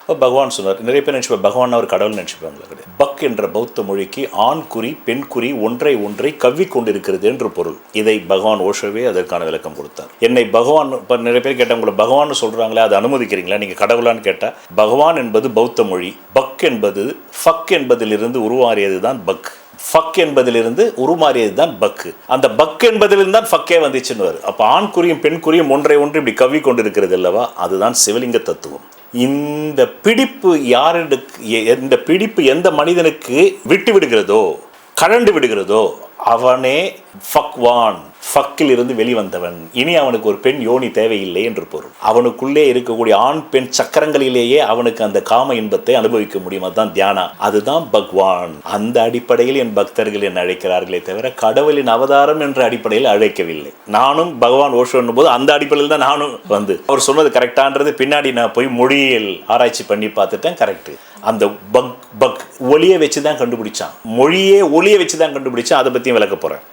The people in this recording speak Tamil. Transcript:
இப்போ பகவான் சொன்னார். நிறைய பேர் நினச்சிப்பாங்க பகவான் ஒரு கடவுள் நினச்சிப்பாங்களா? கிடையாது. பக் என்ற பௌத்த மொழிக்கு ஆண் குறி பெண் குறி ஒன்றை ஒன்றை கவ்வி கொண்டிருக்கிறது என்று பொருள். இதை பகவான் ஓஷோவே அதற்கான விளக்கம் கொடுத்தார். என்னை பகவான், இப்போ நிறைய பேர் கேட்டால் உங்களை பகவான் சொல்கிறாங்களே, அதை அனுமதிக்கிறீங்களா, நீங்கள் கடவுளான்னு கேட்டால், பகவான் என்பது பௌத்த மொழி. பக் என்பது ஃபக் என்பதிலிருந்து உருவாறியது தான் பக். ஃபக் என்பதிலிருந்து உருமாறியது தான் பக்கு. அந்த பக் என்பதிலிருந்து தான் ஃபக்கே வந்துச்சுன்னு. அப்போ ஆண் குறியும் பெண் குறியும் ஒன்றை ஒன்று இப்படி கவ்வி கொண்டிருக்கிறது அல்லவா, அதுதான் சிவலிங்க தத்துவம். இந்த பிடிப்பு இந்த பிடிப்பு எந்த மனிதனுக்கு விட்டு விடுகிறதோ, கழண்டு விடுகிறதோ, அவனே ஃபக்வான், ஃபக்கில் இருந்து வெளிவந்தவன். இனி அவனுக்கு ஒரு பெண் யோனி தேவையில்லை என்று பொருள். அவனுக்குள்ளே இருக்கக்கூடிய ஆண் பெண் சக்கரங்களிலேயே அவனுக்கு அந்த காம இன்பத்தை அனுபவிக்க முடியும். அதுதான் தியானா, அதுதான் பகவான். அந்த அடிப்படையில் என் பக்தர்கள் என்னை அழைக்கிறார்களே தவிர கடவுளின் அவதாரம் என்ற அடிப்படையில் அழைக்கவில்லை. நானும் பகவான் ஓஷோன்னும் போது அந்த அடிப்படையில் தான் நானும் அவர் சொன்னது கரெக்டான்றது பின்னாடி நான் போய் மொழியியல் ஆராய்ச்சி பண்ணி பார்த்துட்டேன். கரெக்டு. அந்த பக் ஒளியை வச்சு தான் கண்டுபிடிச்சான். மொழியே ஒளியை வச்சு தான் கண்டுபிடிச்சான். அதை பற்றியும் விளக்க போகிறேன்.